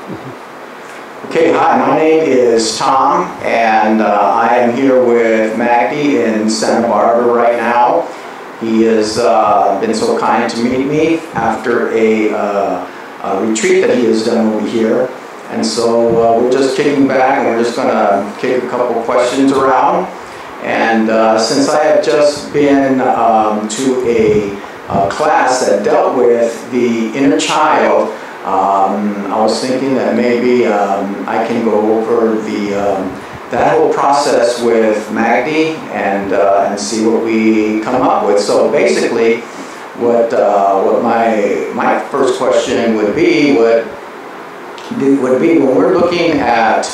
Okay, hi, my name is Tom, and I am here with Magdi in Santa Barbara right now. He has been so kind to meet me after a retreat that he has done over here. And so we're just kicking back and we're just going to kick a couple questions around. And since I have just been to a class that dealt with the inner child, I was thinking that maybe I can go over that whole process with Magdi and see what we come up with. So basically, what my first question would be when we're looking at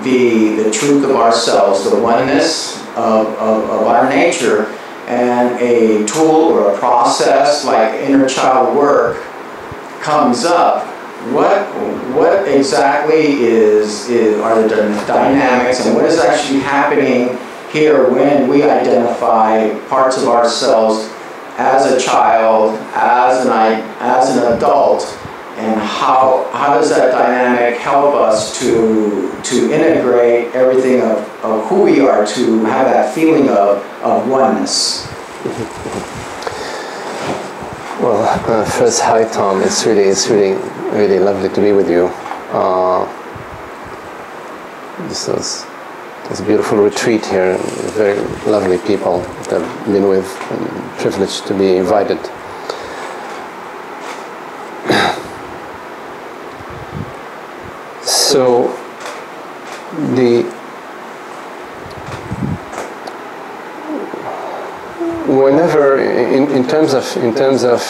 the truth of ourselves, the oneness of our nature, and a tool or a process like inner child work comes up. What exactly are the dynamics, and what is actually happening here when we identify parts of ourselves as a child, as an adult, and how does that dynamic help us to integrate everything of who we are, to have that feeling of oneness? Well, first, hi Tom. It's really lovely to be with you. This was a beautiful retreat here. Very lovely people that I've been with, and privileged to be invited. So whenever in terms of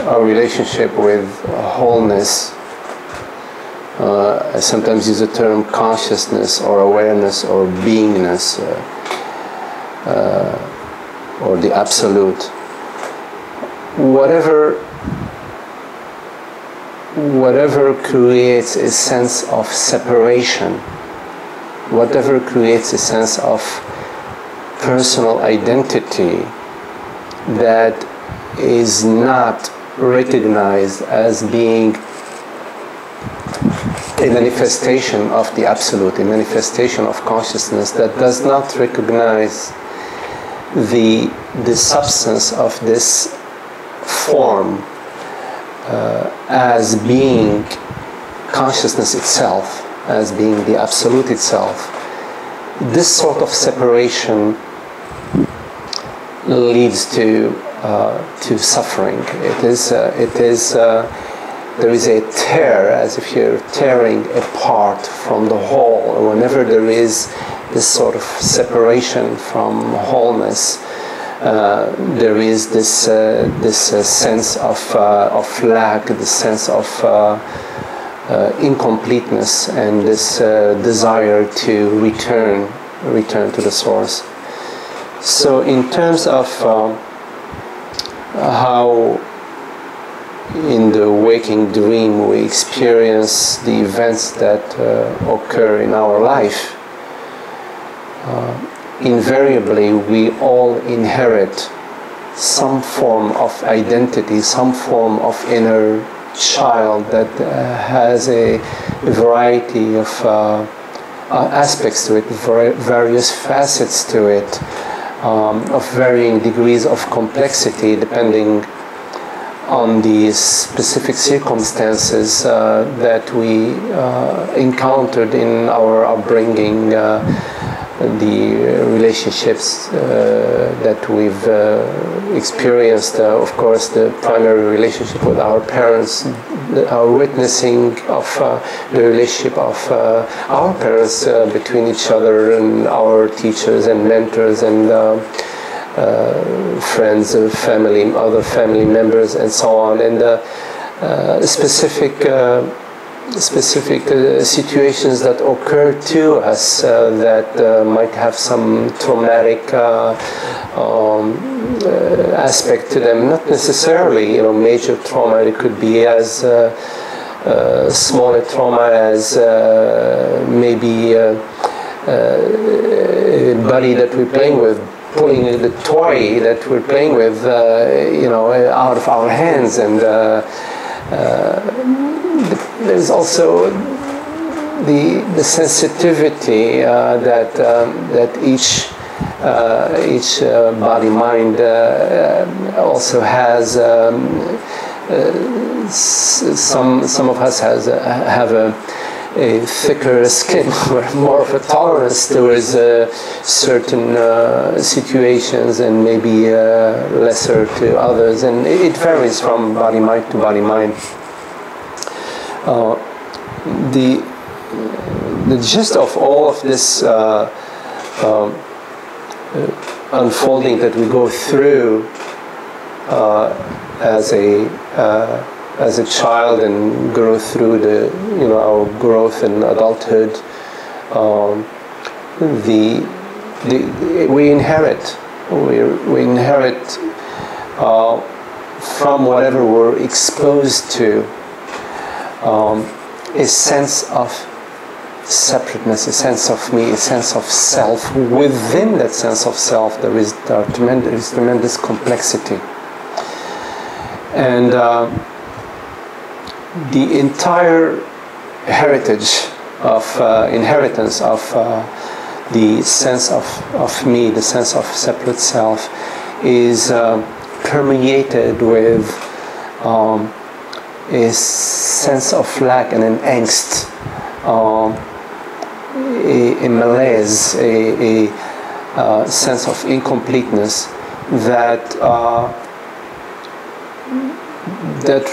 our relationship with wholeness, I sometimes use the term consciousness or awareness or beingness or the absolute. Whatever creates a sense of separation, whatever creates a sense of personal identity that is not recognized as being a manifestation of the absolute, a manifestation of consciousness that does not recognize the substance of this form as being consciousness itself, as being the absolute itself. This sort of separation leads to suffering. There is a tear, as if you're tearing apart from the whole. Whenever there is this sort of separation from wholeness, there is this sense of lack, this sense of incompleteness, and this desire to return to the source. So in terms of how in the waking dream we experience the events that occur in our life, invariably we all inherit some form of identity, some form of inner child that has a variety of aspects to it, various facets to it, of varying degrees of complexity depending on the specific circumstances that we encountered in our upbringing, the relationships that we've experienced, of course the primary relationship with our parents, our witnessing of the relationship of our parents between each other, and our teachers and mentors and friends, family, other family members, and so on, and specific situations that occur to us that might have some traumatic aspect to them. Not necessarily, major trauma. It could be as smaller trauma as maybe a buddy that we're playing with, pulling the toy that we're playing with, out of our hands, and there's also the sensitivity that each body mind also has. Some of us have a thicker skin, or more of a tolerance towards certain situations, and maybe lesser to others, and it varies from body mind to body mind. The gist of all of this unfolding that we go through as a child and grow through our growth in adulthood, we inherit from whatever we're exposed to a sense of separateness, a sense of me, a sense of self. Within that sense of self, there is tremendous complexity. And the entire heritage of inheritance of the sense of me, the sense of separate self, is permeated with a sense of lack and an angst, a malaise, a sense of incompleteness that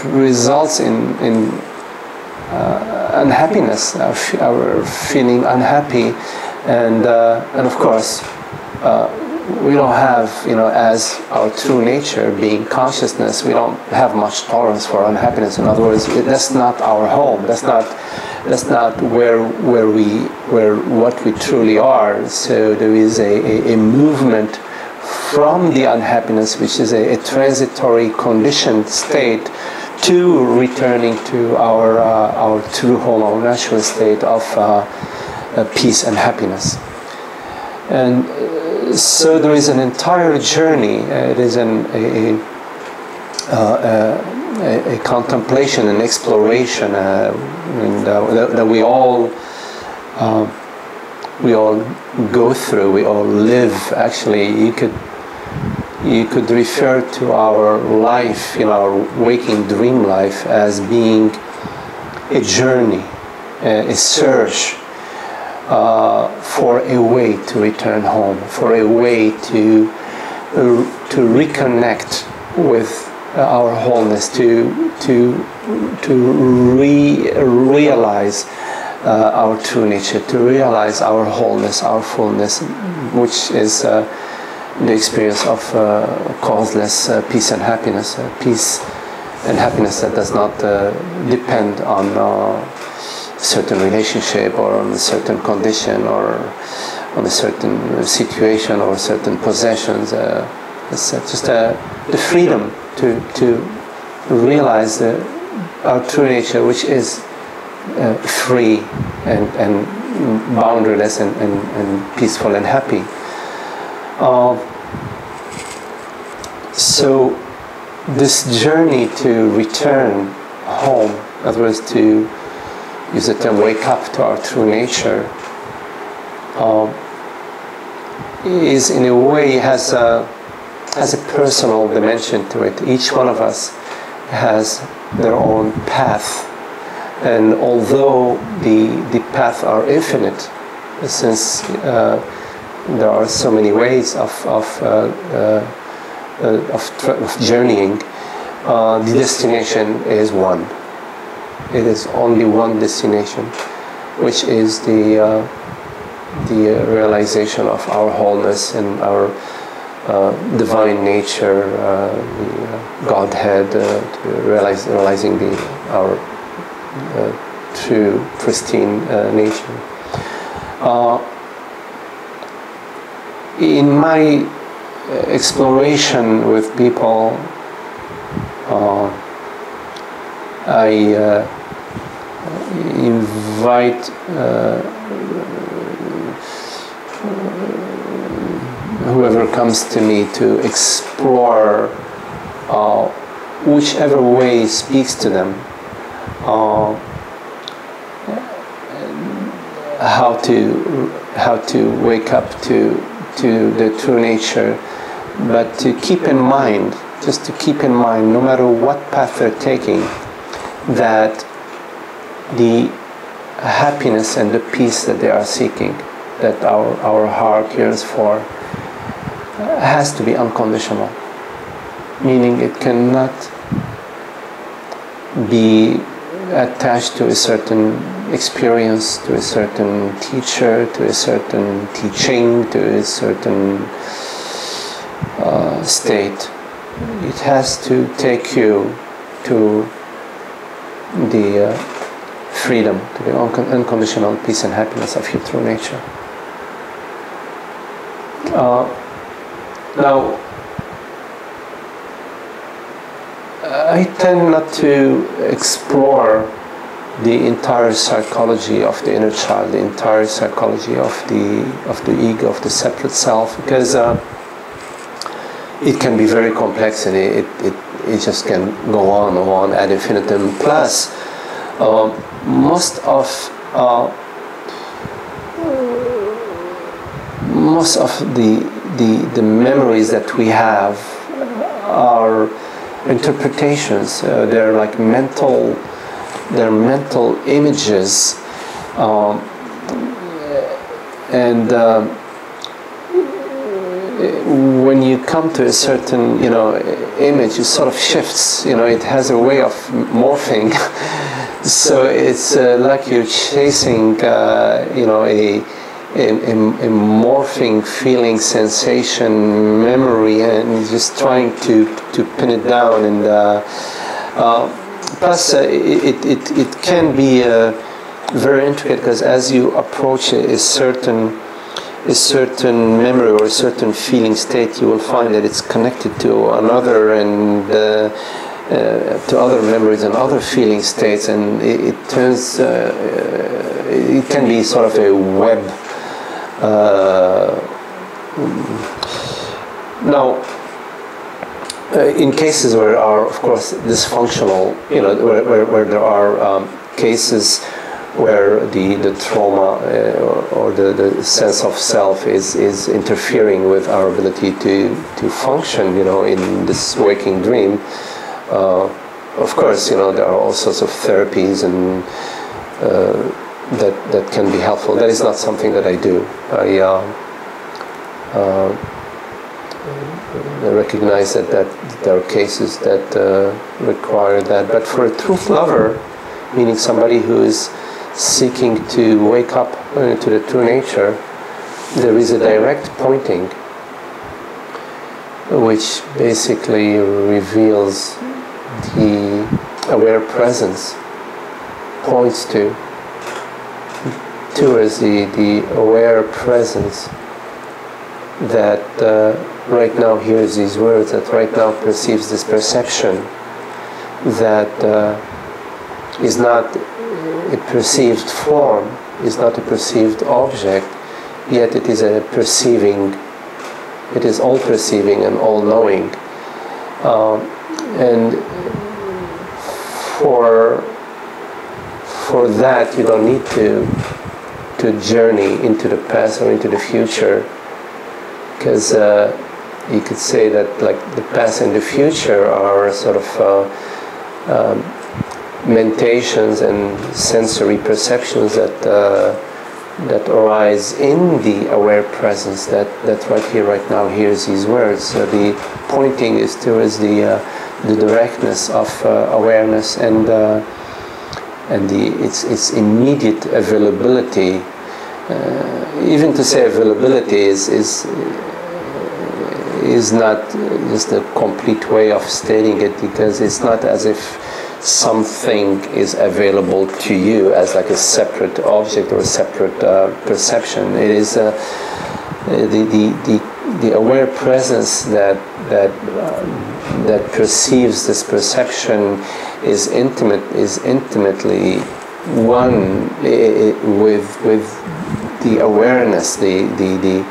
results in unhappiness, our feeling unhappy, and of course we don't have, as our true nature being consciousness, we don't have much tolerance for unhappiness. In other words, that's not our home. That's not where what we truly are. So there is a movement from the unhappiness, which is a transitory conditioned state, to returning to our true home, our natural state of peace and happiness. And so there is an entire journey. It is a contemplation, an exploration, that we all go through. We all live. Actually, you could refer to our life, our waking dream life, as being a journey, a search for a way to return home, for a way to reconnect with our wholeness, to realize our true nature, to realize our wholeness, our fullness, which is the experience of causeless peace and happiness, peace and happiness that does not depend on certain relationship, or on a certain condition, or on a certain situation, or certain possessions. It's just the freedom to realize our true nature, which is free and boundaryless and peaceful and happy. So this journey to return home, in other words, to use the term wake up to our true nature, is in a way has a personal dimension to it. Each one of us has their own path, and although the paths are infinite, since there are so many ways of journeying, the destination is one. It is only one destination, which is the realization of our wholeness and our divine nature, the Godhead, realizing our true, pristine nature. In my exploration with people, I invite whoever comes to me to explore whichever way speaks to them. how to wake up to the true nature, but to keep in mind, just to keep in mind, no matter what path they're taking, that the happiness and the peace that they are seeking, that our heart yearns for, has to be unconditional. Meaning it cannot be attached to a certain experience, to a certain teacher, to a certain teaching, to a certain state. It has to take you to the freedom, to the unconditional peace and happiness of your true nature. Now, I tend not to explore the entire psychology of the inner child, the entire psychology of the ego, of the separate self, because it can be very complex, and it just can go on ad infinitum. Plus, most of the memories that we have are interpretations. They're like mental images, and when you come to a certain image, it sort of shifts. It has a way of morphing. So it's like you're chasing a morphing feeling, sensation, memory, and just trying to pin it down. And plus it can be very intricate, because as you approach a certain memory or a certain feeling state, you will find that it's connected to another, and to other memories and other feeling states, and it turns it can be sort of a web. Now, in cases where are, of course, dysfunctional, where there are cases where the trauma or the sense of self is interfering with our ability to function, in this waking dream. Of course, there are all sorts of therapies and that can be helpful. That is not something that I do. I recognize that there are cases that require that. But for a truth lover, meaning somebody who is seeking to wake up to the true nature, there is a direct pointing which basically reveals the aware presence, points towards the aware presence that right now hears these words, that right now perceives this perception, that is not a perceived form, is not a perceived object, yet it is a perceiving, it is all perceiving and all knowing. And for that you don't need to journey into the past or into the future, because you could say that like the past and the future are sort of mentations and sensory perceptions that arise in the aware presence that right here, right now hears these words. So the pointing is towards the directness of awareness and its immediate availability. Even to say availability is not just a complete way of stating it, because it's not as if something is available to you as like a separate object or a separate perception. It is the aware presence that perceives this perception is intimately one with the awareness, the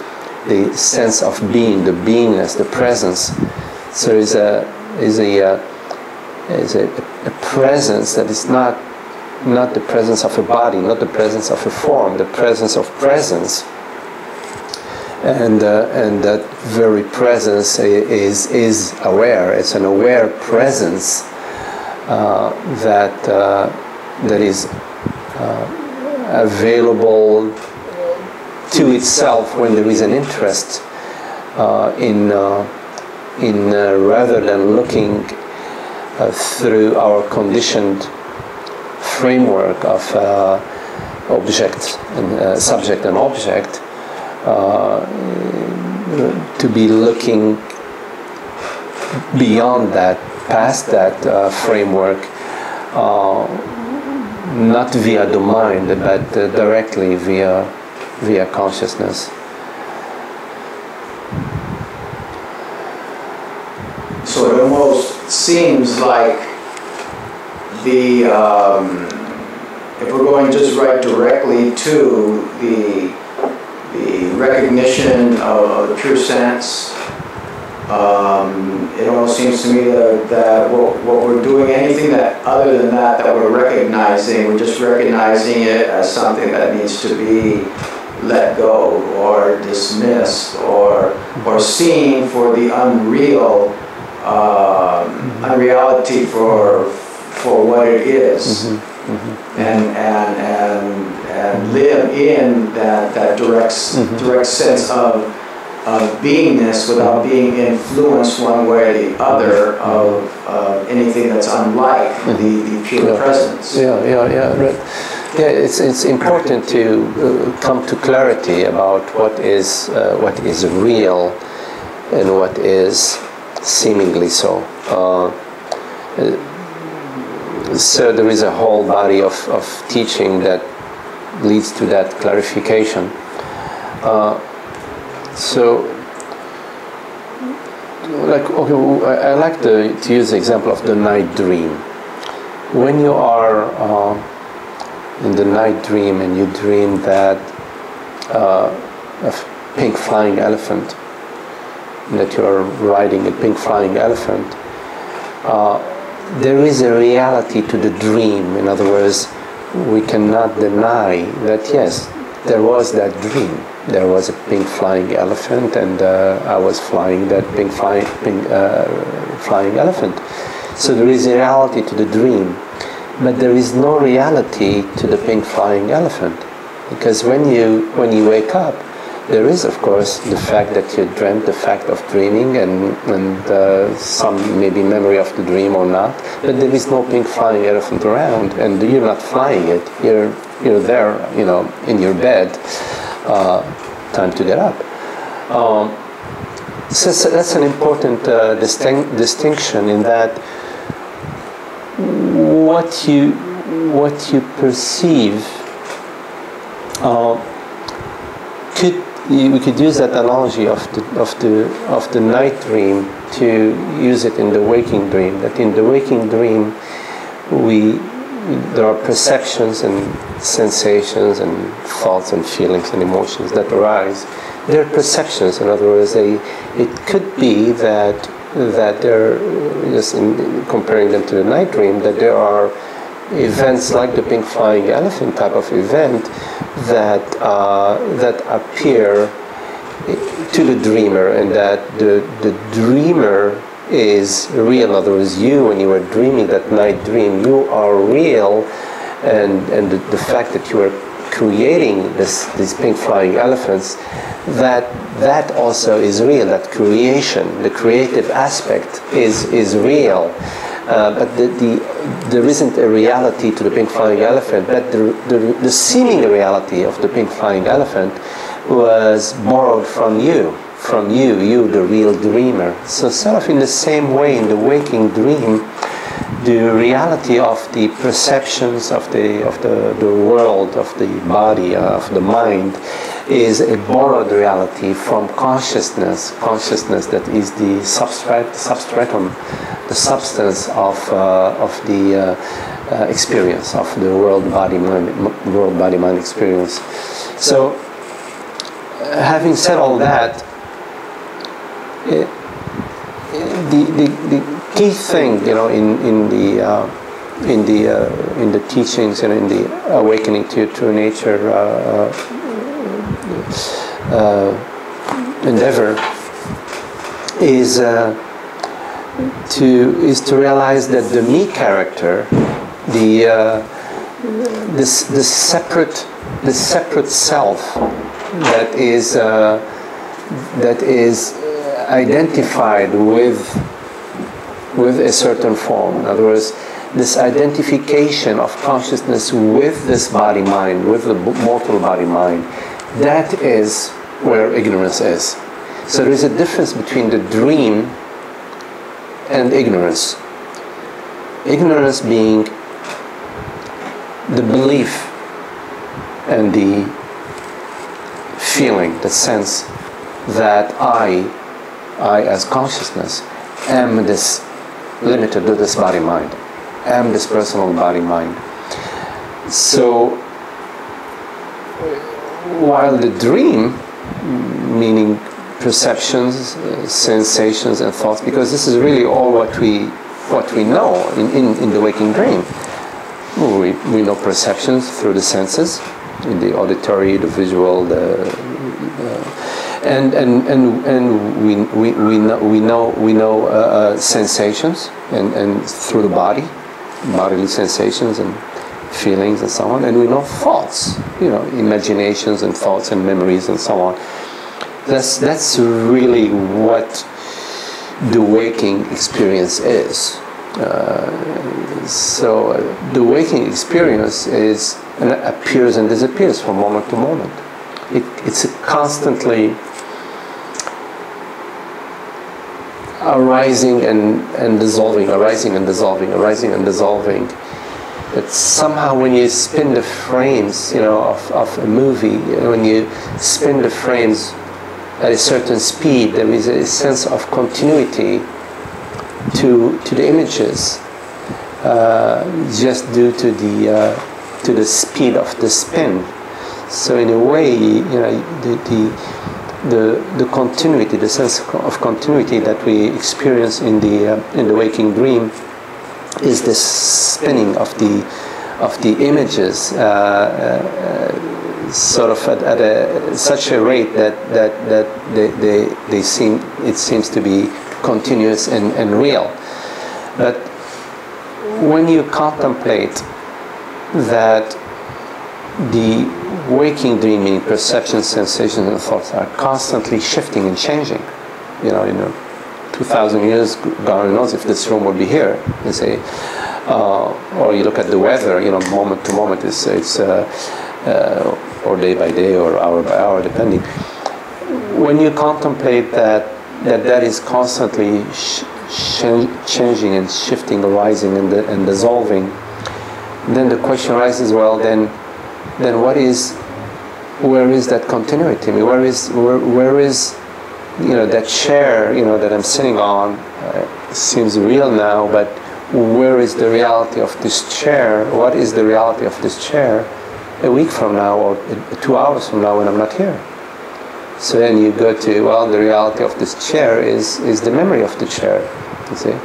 sense of being, the beingness, the presence. So is a presence that is not not the presence of a body, not the presence of a form, the presence of presence. And that very presence is aware. It's an aware presence that is available to itself when there is an interest in rather than looking through our conditioned framework of object and subject and object, to be looking beyond that, past that framework, not via the mind, but directly via consciousness. So it almost seems like if we're going just right directly to the recognition of the pure sense, it almost seems to me that what we're doing, anything that other than that we're recognizing, we're just recognizing it as something that needs to be let go or dismissed or seen for the unreal, unreality for what it is. And live in that direct sense of beingness without being influenced one way or the other of anything that's unlike the pure presence. Right. Yeah, it's important to come to clarity about what is real and what is seemingly so. So there is a whole body of teaching that leads to that clarification. I like to use the example of the night dream. When you are in the night dream and you dream that a pink flying elephant, that you are riding a pink flying elephant, there is a reality to the dream. In other words, we cannot deny that yes, there was that dream. There was a pink flying elephant, and I was flying that pink flying elephant. So there is a reality to the dream, but there is no reality to the pink flying elephant, because when you wake up, there is, of course, the fact that you dreamt, the fact of dreaming, and some maybe memory of the dream or not. But there is no pink flying elephant around, and you're not flying it. You're there, in your bed. Time to get up. So that's an important distinction, in that what you perceive we could use that analogy of the night dream to use it in the waking dream. That in the waking dream, there are perceptions and sensations and thoughts and feelings and emotions that arise. They're perceptions. In other words, it could be that there, just in comparing them to the night dream, that there are events like the pink flying elephant type of event that appear to the dreamer, and that the dreamer is real. In other words, you, when you are dreaming that night dream, you are real, and the fact that you are creating these pink flying elephants, that also is real. That creation, the creative aspect is real. But there isn't a reality to the pink flying elephant, but the seeming reality of the pink flying elephant was borrowed from you, the real dreamer. So sort of in the same way, in the waking dream, the reality of the perceptions of the world, of the body, of the mind, is a borrowed reality from consciousness that is the substratum, the substance of the experience of the world body mind experience. So, having said all that, the key thing, in in the teachings and in the awakening to your true nature endeavor is to realize that the me character, the separate self that is identified with a certain form. In other words, this identification of consciousness with this body-mind, with the mortal body-mind, that is where ignorance is. So there is a difference between the dream and ignorance. Ignorance being the belief and the feeling, the sense that I as consciousness am this limited to this body-mind, am this personal body-mind. So while the dream, meaning perceptions, sensations and thoughts, because this is really all what we know in the waking dream. We know perceptions through the senses, in the auditory, the visual, and we know sensations and through the bodily sensations and feelings and so on, and we know thoughts, imaginations and thoughts and memories and so on. That's really what the waking experience is. So the waking experience appears and disappears from moment to moment. It's a constantly arising and dissolving, arising and dissolving, arising and dissolving. But somehow when you spin the frames, of a movie, when you spin the frames at a certain speed, there is a sense of continuity to the images, just due to the speed of the spin. So in a way, the continuity, the sense of continuity that we experience in the waking dream, is this spinning of the images, sort of at such a rate that it seems to be continuous and real. But when you contemplate that the waking dream, meaning perceptions, sensations, and thoughts, are constantly shifting and changing, 2,000 years, God knows if this room would be here, you say, or you look at the weather, moment to moment, it's or day by day or hour by hour, depending. When you contemplate that is constantly changing and shifting, arising and dissolving, then the question arises: well, then where is that continuity? I mean, where is that chair that I'm sitting on seems real now, but where is the reality of this chair? What is the reality of this chair a week from now or 2 hours from now when I'm not here? So then you go to, well, the reality of this chair is the memory of the chair, you see.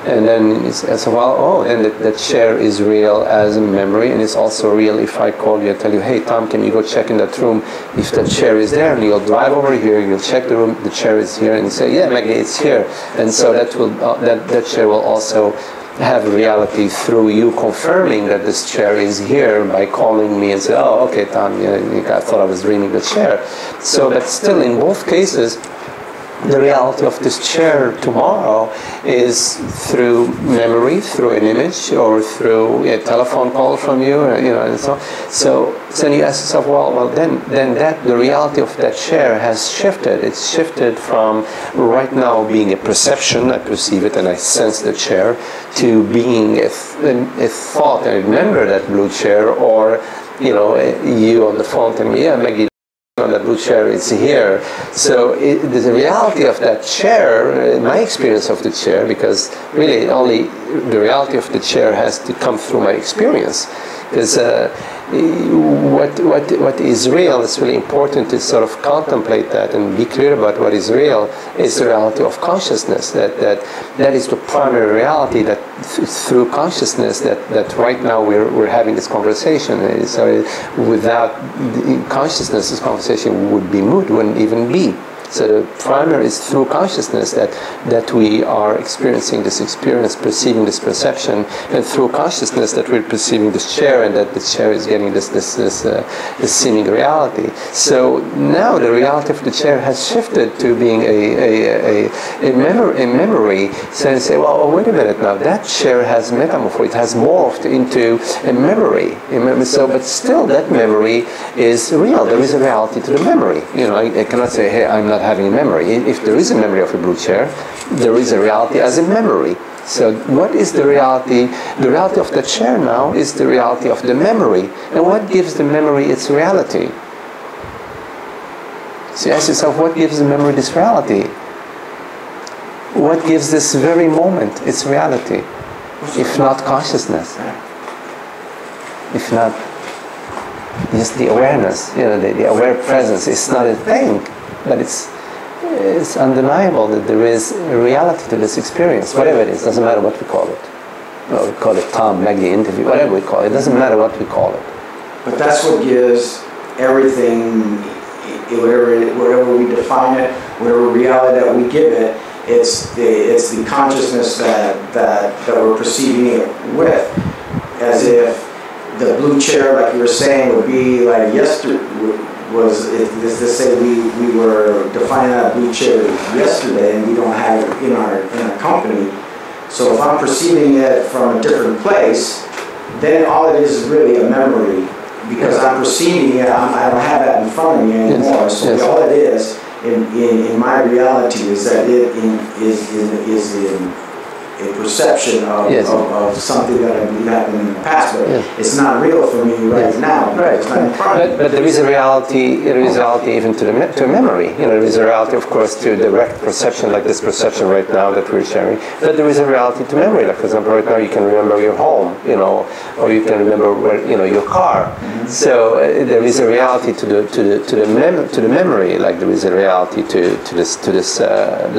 And then it's well, and that chair is real as a memory, and it's also real if I call you and tell you, hey Tom, can you go check in that room if that chair is there? And you'll drive over here, you'll check the room, the chair is here, and you say, yeah, Magdi, it's here. And so that chair will also have reality through you confirming that this chair is here by calling me and say, oh, okay, Tom, I thought I was dreaming the chair. So, but still, in both cases, the reality of this chair tomorrow is through memory, through an image, or through a telephone call from you, and so then you ask yourself, well, then the reality of that chair has shifted. It's shifted from right now being a perception, I perceive it and I sense the chair, to being a thought, I remember that blue chair, or you on the phone telling me, yeah, Magdi, that blue chair is here. So the reality of that chair, my experience of the chair, because really only the reality of the chair has to come through my experience, because what is real, it's really important to sort of contemplate that and be clear about what is real, is the reality of consciousness. That is the primary reality, that through consciousness that right now we're having this conversation. So without consciousness, this conversation would be moot, wouldn't even be. So the primary is through consciousness that we are experiencing this experience, perceiving this perception, and through consciousness that we're perceiving this chair, and that the chair is getting this seeming reality. So now the reality of the chair has shifted to being a memory. So you say, well, wait a minute now, that chair has metamorphosed, it has morphed into a memory. So, but still that memory is real. There is a reality to the memory. You know, I cannot say, hey, I'm not having a memory. If there is a memory of a blue chair, there is a reality as a memory. So what is the reality? The reality of the chair now is the reality of the memory. And what gives the memory its reality? So you ask yourself, what gives the memory this reality? What gives this very moment its reality? If not consciousness? If not just the awareness, you know, the aware presence is not a thing. But it's undeniable that there is a reality to this experience, whatever it is. Doesn't matter what we call it. Well, we call it Tom, Magdi interview, whatever we call it. It doesn't matter what we call it. But that's what gives everything, whatever we define it, whatever reality that we give it, it's the consciousness that we're perceiving it with, as if the blue chair, like you were saying, would be like yesterday. Let's say we were defining that blue chair yesterday and we don't have it in our company. So if I'm perceiving it from a different place, then all it is really a memory, because I'm perceiving it. I don't have that in front of me anymore. So all it is in my reality is that it is in a perception of something that I believe happened in the past, but it's not real for me right now. It's not in front of me. But there is a reality. There is a reality even to a memory. You know, there is a reality, of course, to direct perception, like this perception right now that we're sharing. But there is a reality to memory. Like, for example, right now you can remember your home, you know, or you can remember your car. Mm-hmm. So there is a reality to the memory, like there is a reality to this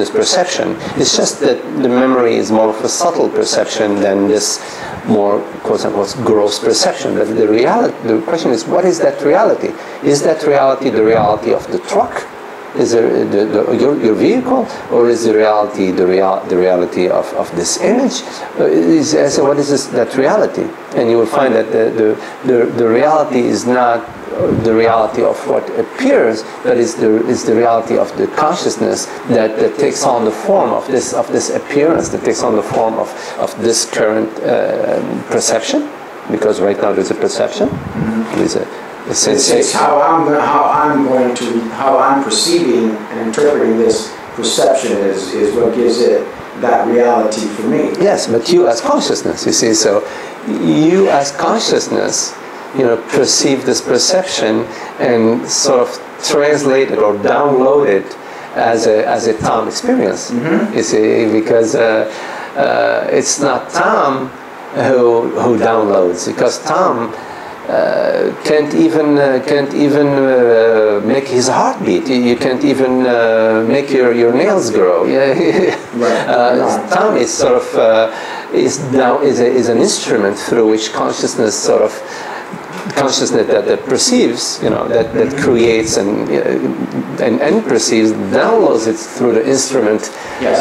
perception. It's just that the memory is more of a subtle perception than this more quote-unquote gross perception. But the question is, what is that reality? Is that reality the reality of the truck? Is there your vehicle, or is the reality the reality of this image? So what is that reality? And you will find that the reality is not the reality of what appears, but is the reality of the consciousness that takes on the form of this appearance, that takes on the form of this current perception, because right now there's a perception. Mm-hmm. There's it's how I'm perceiving and interpreting this perception is what gives it that reality for me. Yes, but you as consciousness, you see, so you as consciousness, you know, perceive this perception and sort of translate it or download it as a Tom experience. Mm-hmm. You see, because it's not Tom who downloads, because Tom can't even make his heart beat. You can't even make your nails grow. Right. Tom is sort of is an instrument through which consciousness that perceives, you know, that creates and perceives, downloads it through the instrument. Yes.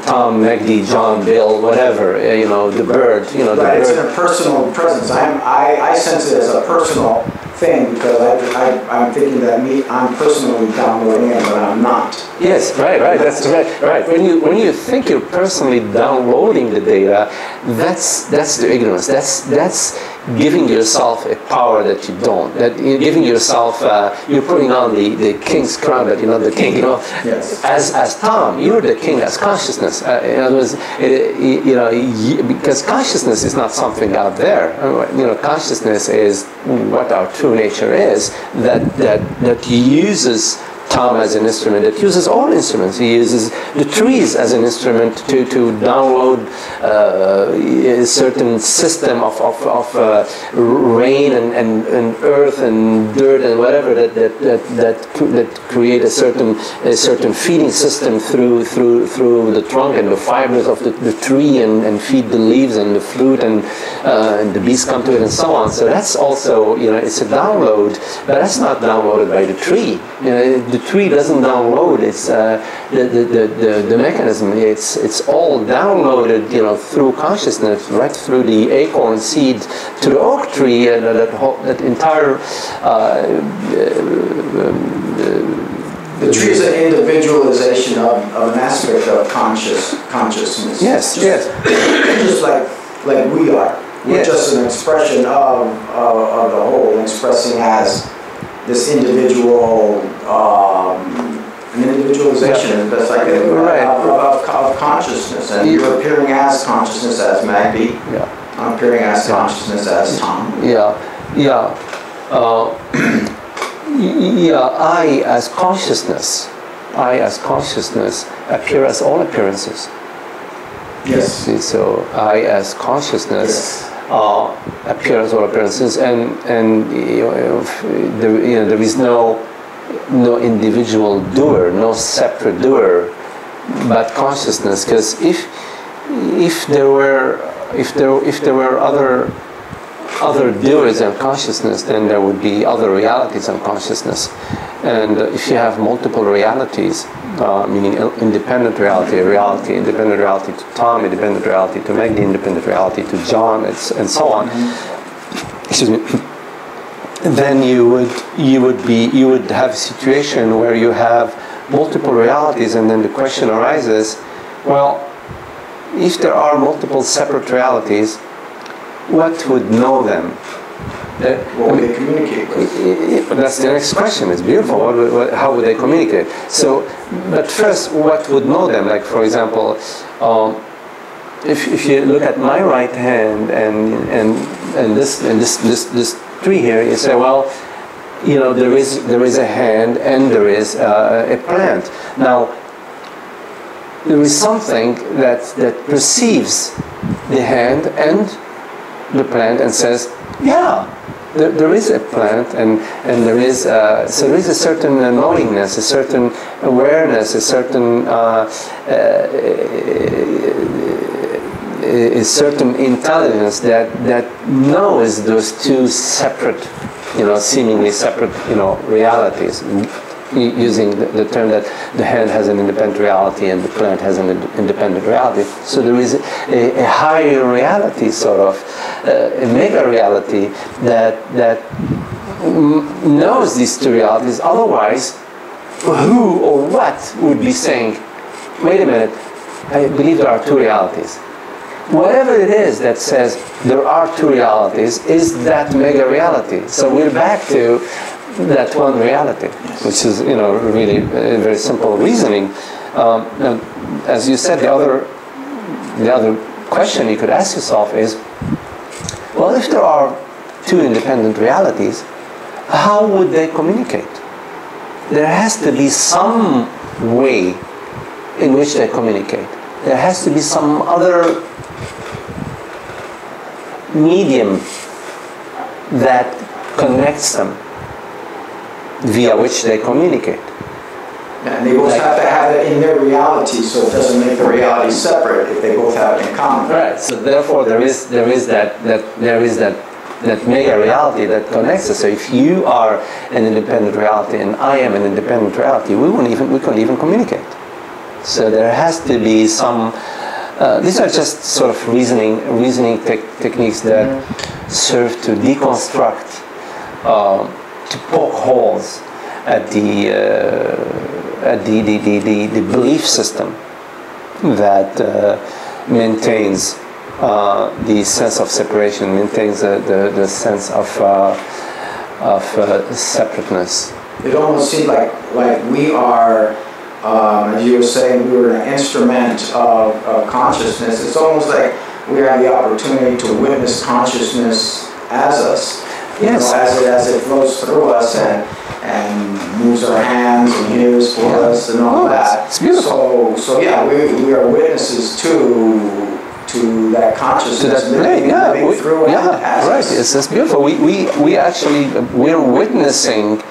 Tom, Magdi, John, Bill, whatever, you know, the bird, you know, right, the bird. It's in a personal presence. I sense it as a personal thing, because I'm thinking that I'm personally downloading it, but I'm not. Yes, right. That's right. When you think you're personally downloading the data, that's the ignorance. That's giving yourself a power that you don't. That you're giving yourself, you're putting on the king's crown, that you're not the king. You know, yes. As Tom, you're the king as consciousness. In other words, because consciousness is not something out there. You know, consciousness is what our true nature is. That uses Tom as an instrument that uses all instruments. He uses the trees as an instrument to download a certain system of rain and earth and dirt and whatever that create a certain feeding system through the trunk and the fibers of the tree and feed the leaves and the fruit and the bees come to it and so on. So that's also, it's a download, but that's not downloaded by the tree. The tree doesn't download. It's the mechanism. It's all downloaded, through consciousness, right through the acorn seed to the oak tree, and that entire. The tree is an individualization of an aspect of consciousness. Yes, yes. Just like we are. We're just an expression of the whole, expressing as this individual, an individualization. That's like of consciousness. And you're appearing as consciousness as Magdi. Yeah. I'm appearing as consciousness as Tom. Yeah. I as consciousness appear as all appearances. Yes. So I as consciousness appear as all appearances, and there is no individual doer, no separate doer, but consciousness. Because if there were other doers in consciousness, then there would be other realities in consciousness. And if you have multiple realities, meaning independent reality, independent reality to Tom, independent reality to Magdi, independent reality to John, and so on. Excuse me. Then you would have a situation where you have multiple realities, and then the question arises: well, if there are multiple separate realities, what would know them? What would they communicate with? That's the next question. It's beautiful. How would they communicate? So, but first, what would know them? Like, for example, if you look at my right hand and this tree here, you say, well, there is a hand and there is a plant. Now, there is something that perceives the hand and the plant and says, yeah, there is a plant, and there is so there is a certain knowingness, a certain awareness, a certain intelligence that knows those two separate, seemingly separate, realities. Using the term that the hand has an independent reality and the plant has an independent reality. So there is a higher reality, sort of, a mega reality that knows these two realities. Otherwise, who or what would be saying, wait a minute, I believe there are two realities. Whatever it is that says there are two realities is that mega reality. So we're back to that one reality, which is, really very simple reasoning. And as you said, the other question you could ask yourself is, well, if there are two independent realities, how would they communicate? There has to be some way in which they communicate. There has to be some other medium that connects them, via which they communicate. And they both have to have it in their reality, so it doesn't make the reality separate if they both have it in common. Right. So therefore, there is that mega reality that connects us. So if you are an independent reality and I am an independent reality, we couldn't even communicate. So there has to be some. These are just sort of reasoning techniques that serve to deconstruct. To poke holes at the belief system that maintains the sense of separation, maintains the sense of separateness. It almost seems like we are, as you were saying, we were an instrument of consciousness. It's almost like we have the opportunity to witness consciousness as us. Yes. As it flows through us, and and moves our hands and hears for us and all that. It's beautiful. So yeah, we are witnesses to that consciousness living through and as right. us. It's beautiful. We're witnessing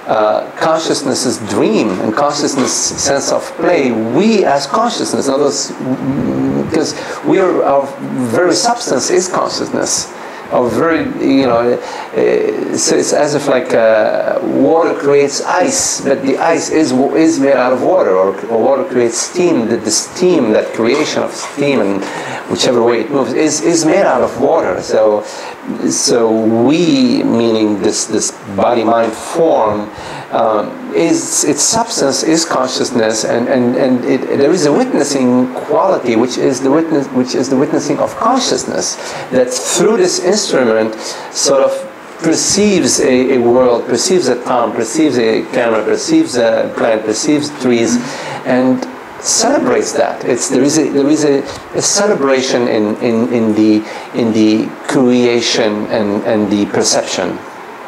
consciousness's dream and consciousness sense of play. We as consciousness, in other words, because our very substance is consciousness. Our very, it's as if like water creates ice, but the ice is made out of water, or water creates steam. The steam, that creation of steam, and whichever way it moves, is made out of water. So we, meaning this body-mind form, its substance is consciousness, and there is a witnessing quality, which is the witnessing of consciousness, that through this instrument sort of perceives a world, perceives a town, perceives a camera, perceives a plant, perceives trees, and celebrates that. There is a celebration in the creation and the perception.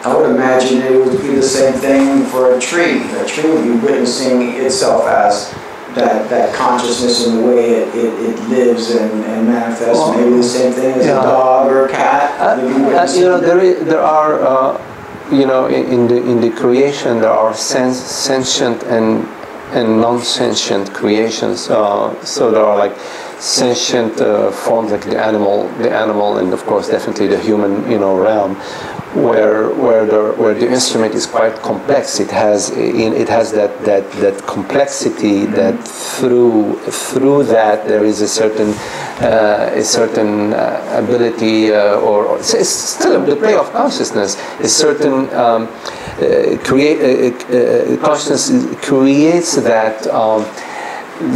I would imagine it would be the same thing for a tree. A tree would be witnessing itself as that consciousness in the way it lives and manifests. Well, maybe the same thing as a dog or a cat. There are in the creation there are sentient and non-sentient creations. So there are like sentient forms like the animal, and of course definitely the human realm, where the instrument is quite complex. It has that complexity, that through that there is a certain ability, or it's still the play of consciousness. A certain consciousness creates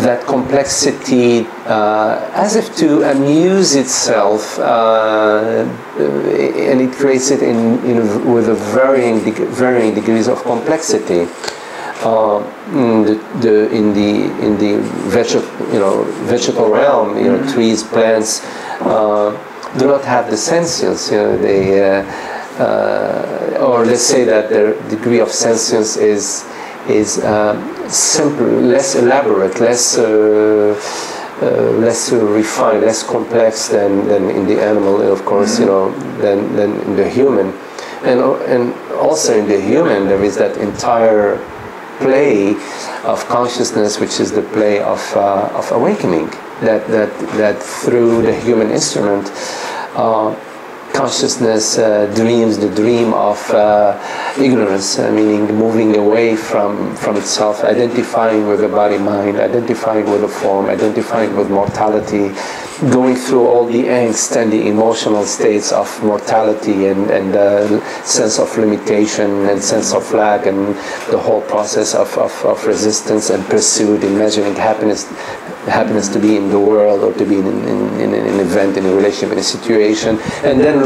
that complexity as if to amuse itself, and it creates it with a varying degrees of complexity. In the vegetal realm, trees, plants do not have the sentience. They or let's say that their degree of sentience is simple, less elaborate, less refined, less complex than in the animal, of course, than in the human, and also in the human there is that entire play of consciousness, which is the play of awakening. That through the human instrument, consciousness dreams the dream of ignorance, meaning moving away from itself, identifying with the body-mind, identifying with the form, identifying with mortality, going through all the angst and the emotional states of mortality and sense of limitation and sense of lack, and the whole process of resistance and pursuit, imagining happiness to be in the world, or to be in an event, in a relationship, in a situation, and then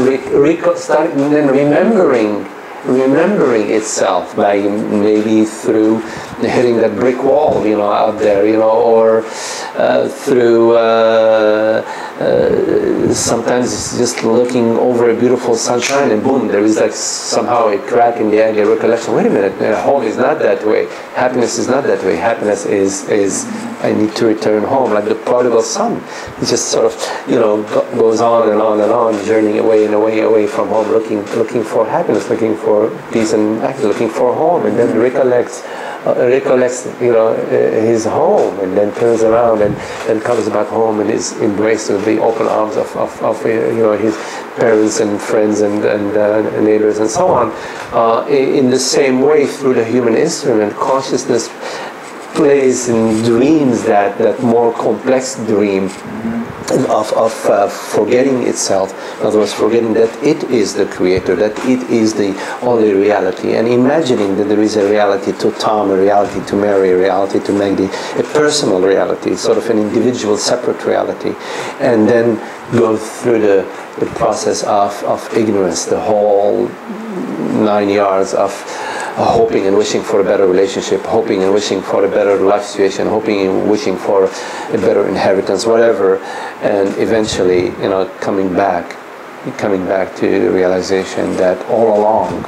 remembering itself by maybe through hitting that brick wall, out there, or through sometimes it's just looking over a beautiful sunshine, and boom, there is like somehow a crack in the egg, a recollection. Wait a minute, home is not that way. Happiness is not that way. Happiness is I need to return home, like the prodigal son. He just sort of, goes on and on and on, journeying away and away from home, looking for happiness, looking for peace, and actually looking for home, and then recollects his home, and then turns around and comes back home and is embraced with the open arms of his parents and friends and neighbors and so on. In the same way, through the human instrument, consciousness plays and dreams that more complex dream of forgetting itself. In other words, forgetting that it is the creator, that it is the only reality, and imagining that there is a reality to Tom, a reality to Mary, a reality to Magdi, a personal reality, sort of an individual, separate reality, and then go through the process of ignorance, the whole 9 yards of hoping and wishing for a better relationship, hoping and wishing for a better life situation, hoping and wishing for a better inheritance, whatever, and eventually, coming back to the realization that all along,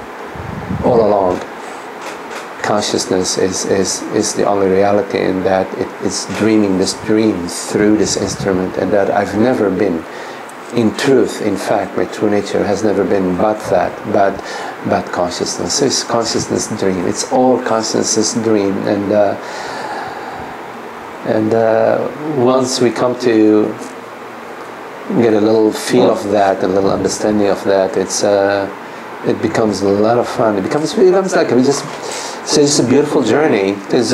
consciousness is the only reality, and that it is dreaming this dream through this instrument, and that I've never been, in truth, in fact, my true nature has never been but that, but consciousness. It's consciousness dream. It's all consciousness dream, and once we come to get a little feel of that, a little understanding of that, it becomes a lot of fun. It becomes like it's just a beautiful journey. There's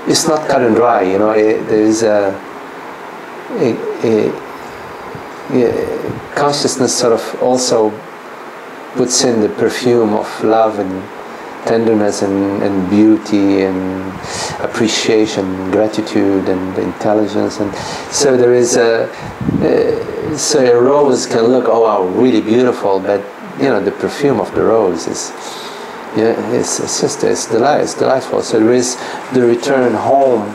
it's not cut and dry, you know. There's consciousness sort of also puts in the perfume of love and tenderness and beauty and appreciation, gratitude and intelligence, and so there is so a rose can look, oh wow, really beautiful, but you know, the perfume of the rose is, it's delightful. So there is the return home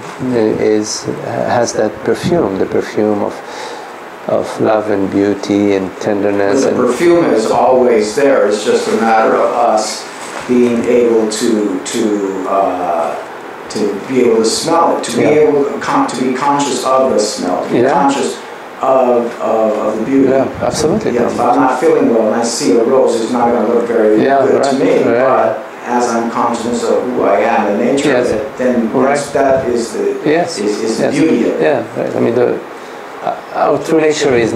has that perfume, the perfume of love and beauty and tenderness. But the perfume is always there. It's just a matter of us being able to be able to smell it, to be able to be conscious of the smell, to be conscious of the beauty. Yeah, absolutely. Yeah, if I'm not feeling well and I see a rose, it's not going to look very good to me. But as I'm conscious of who I am, the nature of it, then that is the the beauty of it. Yeah, right. I mean, our true nature is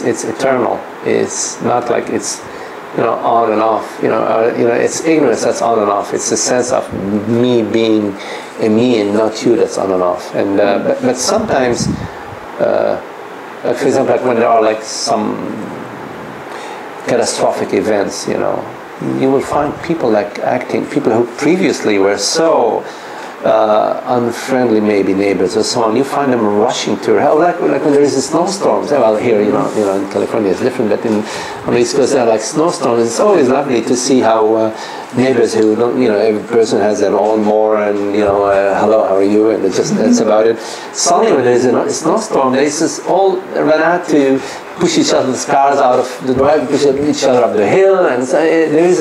it's eternal. It's not like it's, you know, on and off. You know, it's ignorance that's on and off. It's a sense of me being a me and not you that's on and off. And but sometimes, like for example, like when there are like some catastrophic events, you know, you will find people like people who previously were so unfriendly, maybe neighbors or so on, you find them rushing to your help. Like when there is a snowstorm. Well, here, you know, in California it's different, but on the East Coast there are like snowstorms. It's always lovely to see how neighbors who don't, you know, every person has their own mower and, you know, hello, how are you? And that's about it. Suddenly when there is a snowstorm, they just all run out to push each other's cars out of the drive, push each other up the hill, and so there is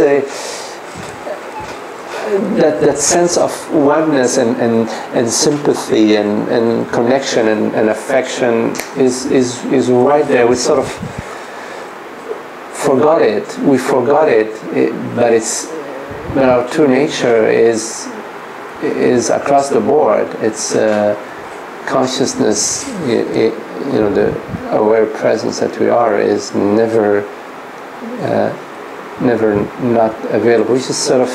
that sense of oneness and sympathy and connection and affection is right there. We sort of forgot it. We forgot it, but our true nature is across the board. It's consciousness. You know, the aware presence that we are is never not available. It's just sort of.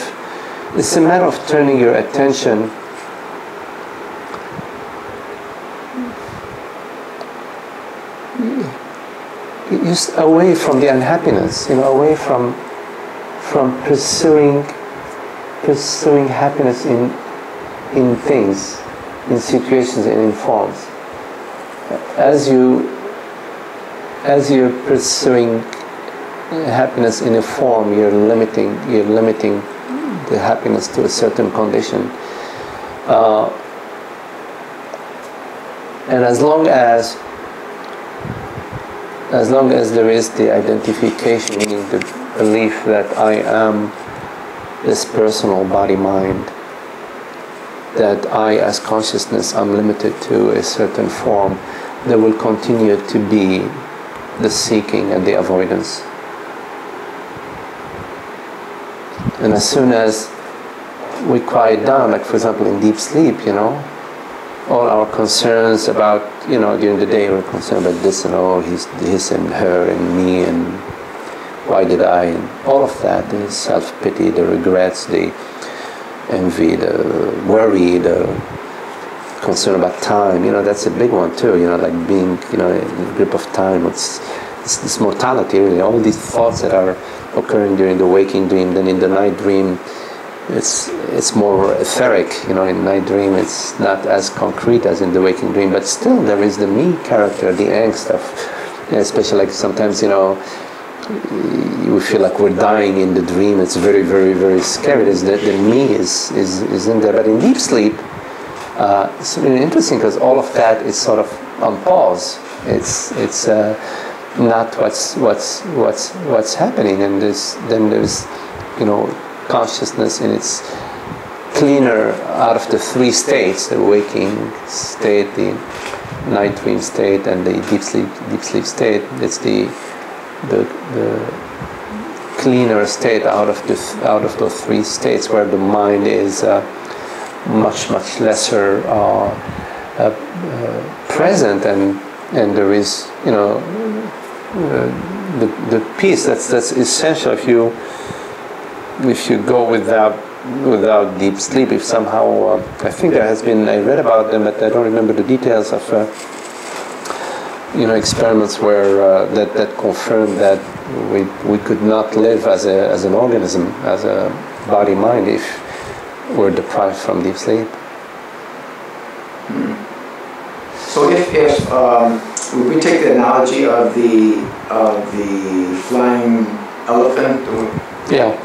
It's a matter of turning your attention just away from the unhappiness, you know, away from pursuing happiness in things, in situations and in forms. As you're pursuing happiness in a form, you're limiting the happiness to a certain condition, and as long as there is the identification, meaning the belief that I am this personal body-mind, that I as consciousness am limited to a certain form, there will continue to be the seeking and the avoidance. And as soon as we quiet down, like for example in deep sleep, you know, all our concerns about, you know, during the day we're concerned about this and oh, his and her and me and why did I, and all of that, the self-pity, the regrets, the envy, the worry, the concern about time, you know, that's a big one too, you know, like being, you know, in the grip of time. It's this mortality, really, all these thoughts that are occurring during the waking dream. Then in the night dream, it's more etheric, you know. In night dream, it's not as concrete as in the waking dream, but still there is the me character, the angst of, especially like sometimes, you know, we feel like we're dying in the dream. It's very, very, very scary. The me is in there. But in deep sleep, it's really interesting because all of that is sort of on pause. It's not what's happening, and then there's, you know, consciousness in its cleaner out of the three states: the waking state, the night dream state, and the deep sleep state. It's the cleaner state out of those three states, where the mind is much lesser present, and there is, you know, the peace that's essential if you go without deep sleep. If somehow I think there has been, I read about them, but I don't remember the details of you know, experiments where that confirmed that we could not live as an organism, as a body mind, if we're deprived from deep sleep. So if we take the analogy of the flying elephant, yeah,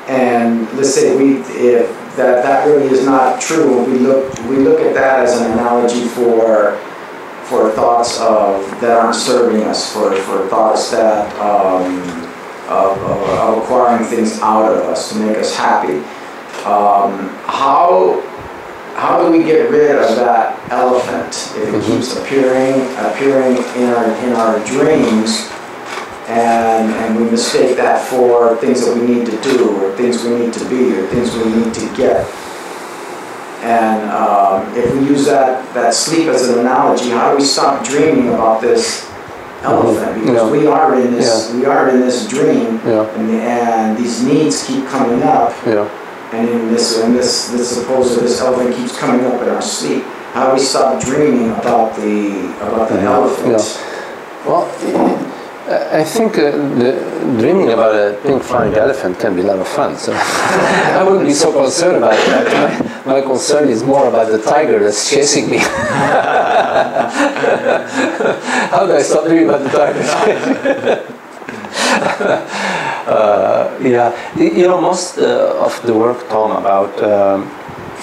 and let's say if that really is not true, we look at that as an analogy for thoughts that aren't serving us, for thoughts that of acquiring things out of us to make us happy. How do we get rid of that elephant if it keeps appearing in our dreams, and we mistake that for things that we need to do, or things we need to be, or things we need to get? And if we use that sleep as an analogy, how do we stop dreaming about this elephant? Because we are in this dream, and these needs keep coming up. And this elephant keeps coming up in our sleep. How do we stop dreaming about the elephant? Well, I think dreaming about a pink flying elephant can be a lot of fun. So I wouldn't be so concerned about that. My concern is more about the tiger that's chasing me. How do I stop dreaming about the tiger? Yeah, you know, most of the work, Tom, about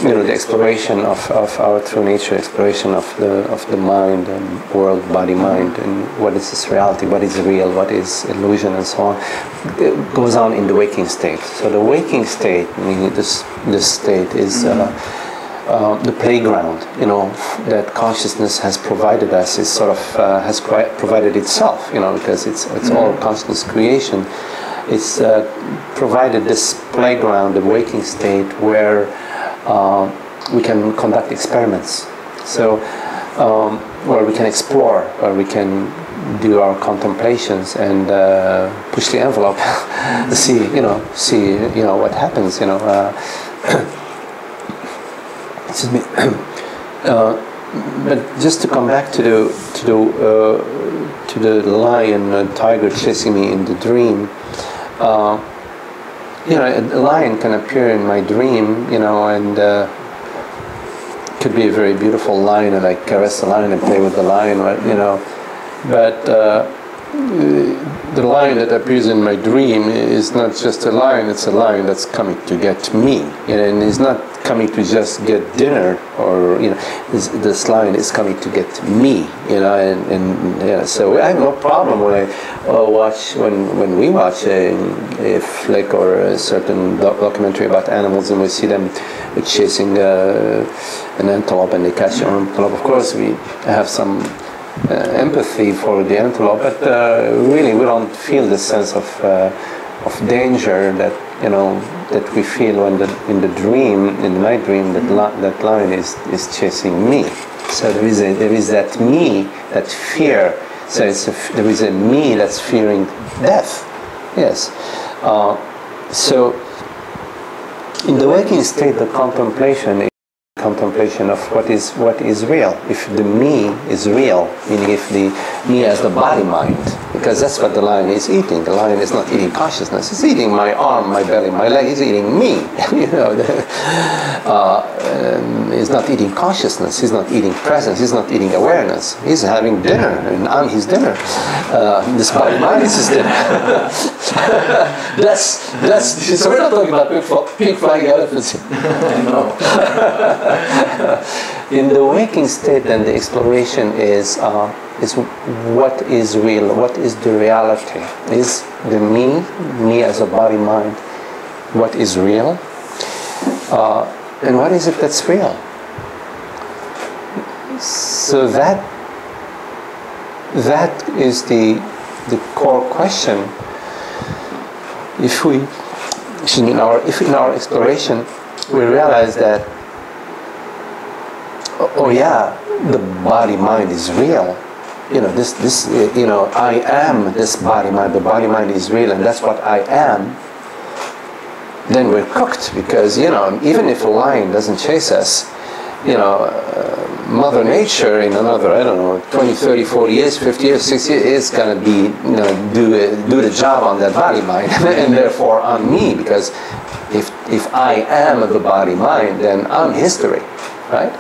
you know, the exploration of our true nature, exploration of the mind and world, body, mind, and what is this reality, what is real, what is illusion, and so on, it goes on in the waking state. So the waking state, meaning this state, is the playground, you know, that consciousness has provided us. Is sort of has provided itself, you know, because it's all consciousness creation. It's provided this playground, the waking state, where we can conduct experiments. So where we can explore, where we can do our contemplations and push the envelope, see what happens. You know. Excuse me. But just to come back to the lion and tiger chasing me in the dream. You know, a lion can appear in my dream, you know, and could be a very beautiful lion, and I caress the lion and play with the lion, you know. But the lion that appears in my dream is not just a lion; it's a lion that's coming to get me, you know, and he's not coming to just get dinner, or, you know, this lion is coming to get me, you know, and yeah. So I have no problem when when we watch a flick or a certain documentary about animals, and we see them chasing an antelope, and they catch an antelope. Of course, we have some empathy for the antelope, but really we don't feel the sense of danger that, you know, that we feel when in the dream, in the night dream, that lion is chasing me. So there is that me, that fear. So there is a me that's fearing death. Yes. So in the waking state, the contemplation of what is real. If the me is real, meaning if the me as the body mind, because that's what the lion is eating. The lion is not eating consciousness; it's eating my arm, my belly, my leg. He's eating me. You know, he's not eating consciousness. He's not eating presence. He's not eating awareness. He's having dinner, and I'm his dinner. This body mind is his dinner. that's so we're not talking about pink flying elephants. No. In the waking state, then the exploration is what is real, what is the reality, is the me as a body mind, what is real, and what is it that's real. So that is the core question. If in our exploration we realize that, oh yeah, the body mind is real. I am this body mind. The body mind is real, and that's what I am. Then we're cooked, because even if a lion doesn't chase us, Mother Nature in another, I don't know, 20, 30, 40 years, 50 years, 60 years is going to be do the job on that body mind, and therefore on me, because if I am the body mind, then I'm history, right?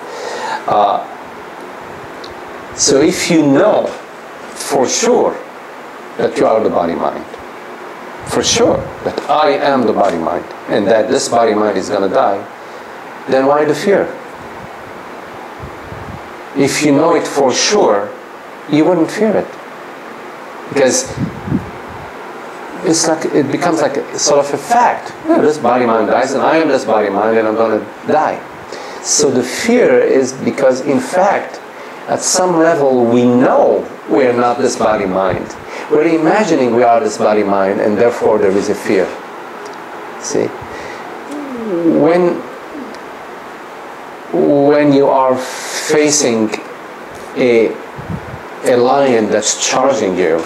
So if you know for sure that you are the body mind, for sure that I am the body mind, and that this body mind is going to die, then why the fear? If you know it for sure, you wouldn't fear it, because it becomes like a sort of a fact. This body mind dies, and I am this body mind, and I'm going to die. So the fear is because, in fact, at some level we know we're not this body mind. We're imagining we are this body mind, and therefore there is a fear. See? When you are facing a lion that's charging you,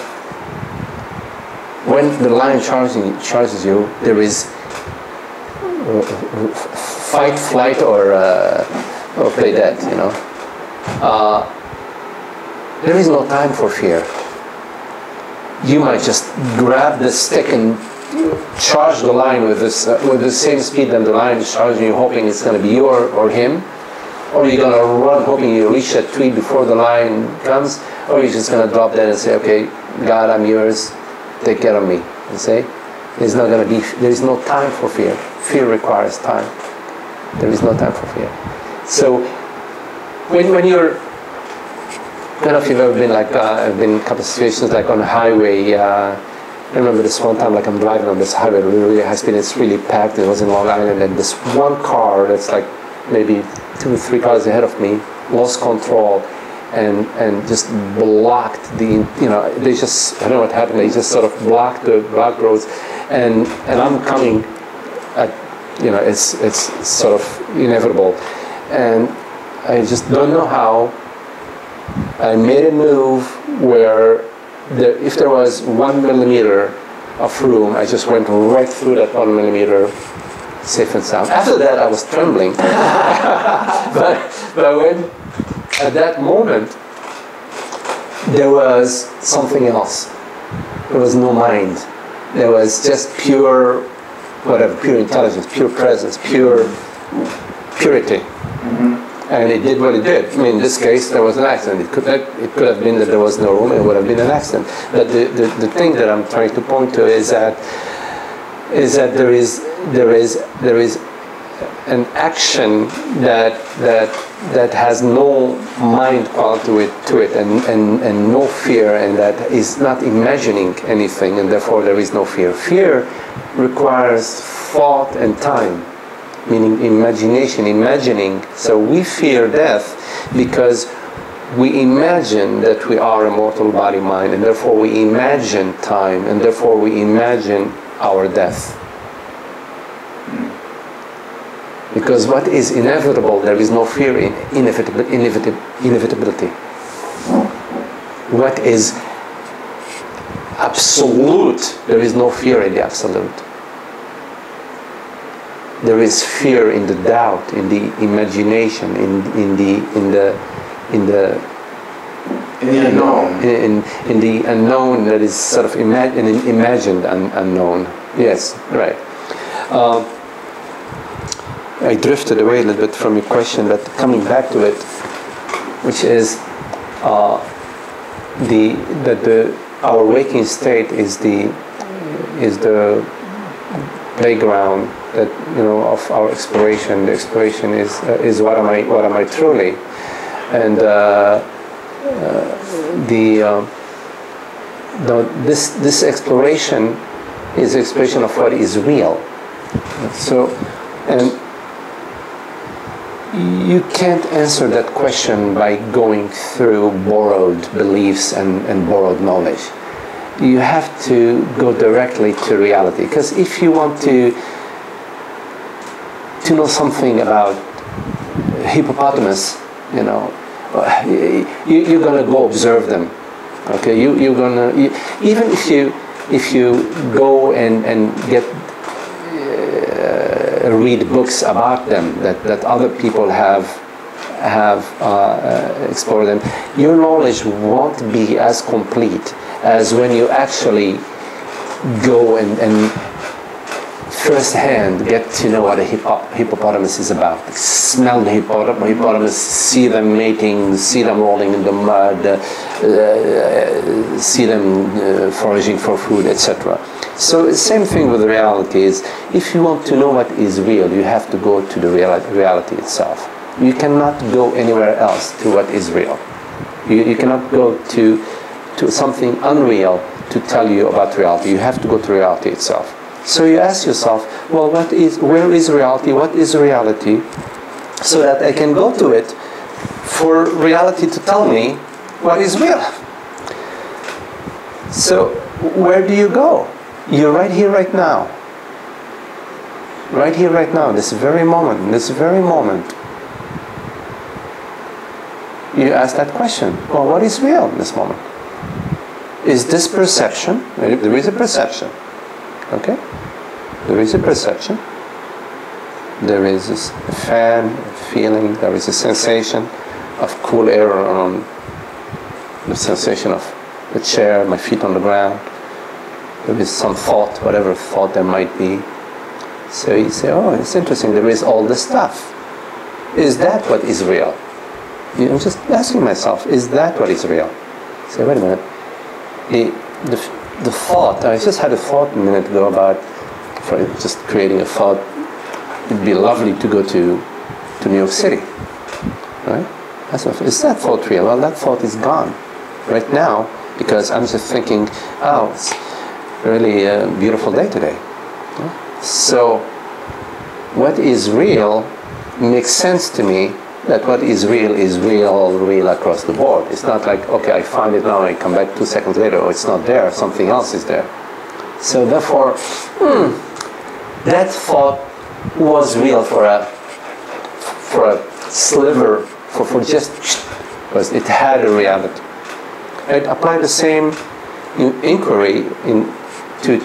when the lion charges you, there is fight, flight, or play dead, there is no time for fear. You might just grab the stick and charge the lion with the same speed that the lion is charging you, hoping it's going to be you or him, or you're going to run hoping you reach that tree before the lion comes, or you're just going to drop dead and say, okay, God, I'm yours, take care of me. You see? There is no time for fear. Fear requires time. There is no time for fear. So when you're, I don't know if you've ever been I've been in a couple of situations like on a highway. I remember this one time, like I'm driving on this highway really high speed, it's really packed, it was in Long Island, and this one car that's like maybe 2 or 3 cars ahead of me lost control and just blocked they just, I don't know what happened, they just sort of blocked the roads, and I'm coming at, it's sort of inevitable, and I just don't know how I made a move where if there was 1 millimeter of room, I just went right through that 1 millimeter, safe and sound. After that, I was trembling. but when, at that moment, there was something else. There was no mind. There was just pure, pure intelligence, pure presence, pure purity. Mm-hmm. And it did what it did. I mean, in this case, there was an accident. It could have been that there was no room, and it would have been an accident. But the thing that I'm trying to point to is that there is an action that has no mind quality to it, and no fear, and that is not imagining anything, and therefore there is no fear. Fear requires thought and time, meaning imagination, imagining. So we fear death because we imagine that we are a mortal body mind, and therefore we imagine time, and therefore we imagine our death. Because what is inevitable, there is no fear in inevitability. What is absolute, there is no fear in the absolute. There is fear in the doubt, in the imagination, in the unknown, in the unknown that is sort of imagined unknown. Yes, right. I drifted away a little bit from your question, but coming back to it, which is our waking state is the playground that of our exploration. The exploration is what am I truly, And this exploration is expression of what is real. So, and you can't answer that question by going through borrowed beliefs and borrowed knowledge. You have to go directly to reality. Because if you want to know something about hippopotamus, you know, you're gonna go observe them. Okay, you're gonna even if you go and get read books about them that other people have explored them, your knowledge won't be as complete as when you actually go and firsthand get to know what a hippopotamus is about. Smell the hippopotamus, see them mating, see them rolling in the mud, see them foraging for food, etc. So the same thing with reality is, if you want to know what is real, you have to go to the reality itself. You cannot go anywhere else to what is real. You cannot go to something unreal to tell you about reality. You have to go to reality itself. So you ask yourself, well, where is reality? What is reality? So that I can go to it for reality to tell me what is real. So where do you go? You're right here, right now. Right here, right now, this very moment, you ask that question. Well, what is real in this moment? Is this perception? There is a perception. Okay? There is a perception. There is a fan, a feeling, there is a sensation of cool air on the sensation of the chair, my feet on the ground. There is some thought, whatever thought there might be. So you say, oh, it's interesting, there is all this stuff. Is that what is real? I'm just asking myself, is that what is real? Say, wait a minute. The thought, I just had a thought a minute ago about, for just creating a thought, it'd be lovely to go to New York City. Right? Is that thought real? Well, that thought is gone right now, because I'm just thinking, oh, it's really a beautiful day today. So what is real makes sense to me, that what is real across the board. It's not like, okay, I find it now, I come back 2 seconds later, oh, it's not there, something else is there. So therefore, that thought was real for a sliver, for just, because it had a reality. I'd apply the same inquiry to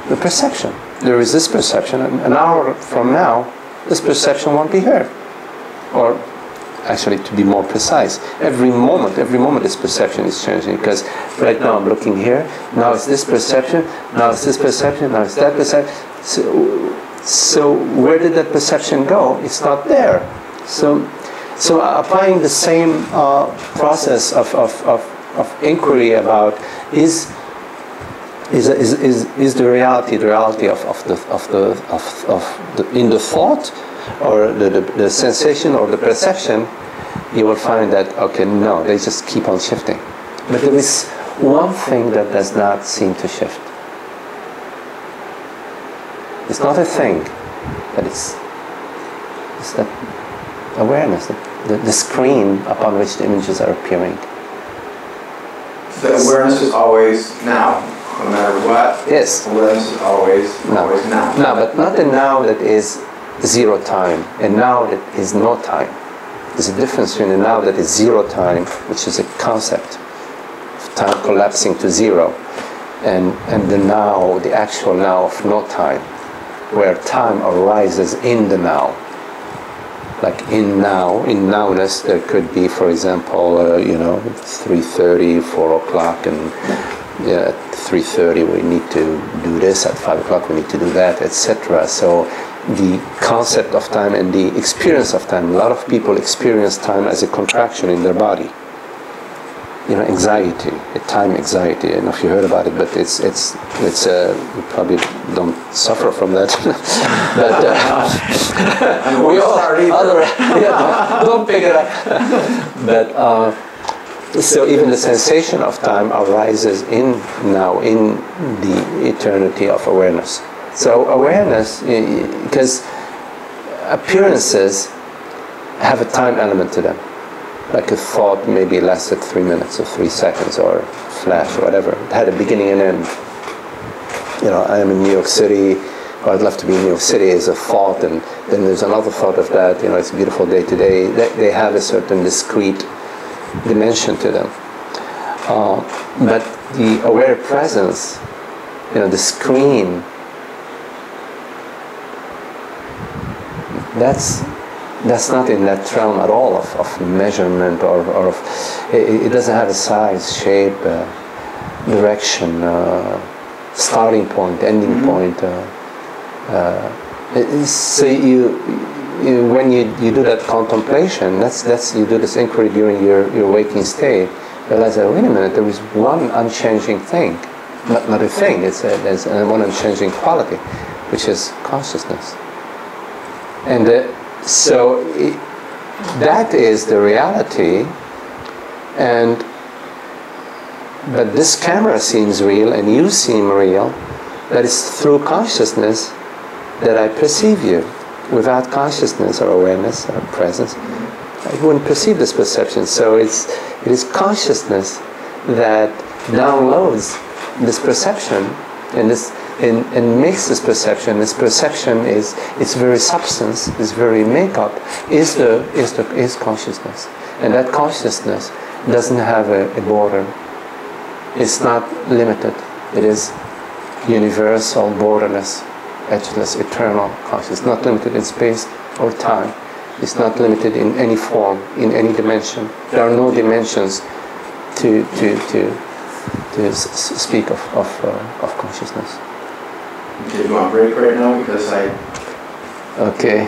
the perception. There is this perception, and an hour from now, this perception won't be here. Or actually, to be more precise, every moment this perception is changing, because right now I'm looking here, now it's this perception, now it's this perception, now it's that perception. So where did that perception go? It's not there. So applying the same process of inquiry about is the reality in the thought, or the sensation or the perception, you will find that, okay, no, they just keep on shifting. But there is one thing that does not seem to shift. It's not a thing, but it's that awareness, the screen upon which the images are appearing. The awareness is always now, no matter what. Yes. Awareness is always now. No, but not a now that is zero time, and now that is no time. There's a difference between a now that is zero time, which is a concept of time collapsing to zero, and the now, the actual now of no time, where time arises in the now. Like in nowness, there could be, for example, 3:30, 4 o'clock, and at 3:30 we need to do this, at 5 o'clock we need to do that, etc. So the concept of time and the experience of time, a lot of people experience time as a contraction in their body. anxiety, time anxiety. I don't know if you heard about it, but it's you probably don't suffer from that. But we all don't pick it up. But so even the sensation of time arises in the eternity of awareness. So awareness, because appearances have a time element to them. Like a thought maybe lasted 3 minutes or 3 seconds or flash or whatever. It had a beginning and end. I am in New York City, or I'd love to be in New York City is a thought, and then there's another thought of that, it's a beautiful day today. They have a certain discrete dimension to them. But the aware presence, the screen, that's not in that realm at all of measurement or of, it doesn't have a size, shape, direction, starting point, ending point. So when you do that contemplation, that's you do this inquiry during your waking state, realize that, wait a minute, there is one unchanging thing, not a thing, there's one unchanging quality, which is consciousness. And so that is the reality, but this camera seems real and you seem real. That is through consciousness that I perceive you. Without consciousness or awareness or presence, I wouldn't perceive this perception. So it is consciousness that downloads this perception and makes this perception. This perception is its very substance, its very makeup is consciousness, and that consciousness doesn't have a border. It's not limited. It is universal, borderless, edgeless, eternal consciousness. Not limited in space or time. It's not limited in any form, in any dimension. There are no dimensions to speak of consciousness. Do you want a break right now? Because Okay.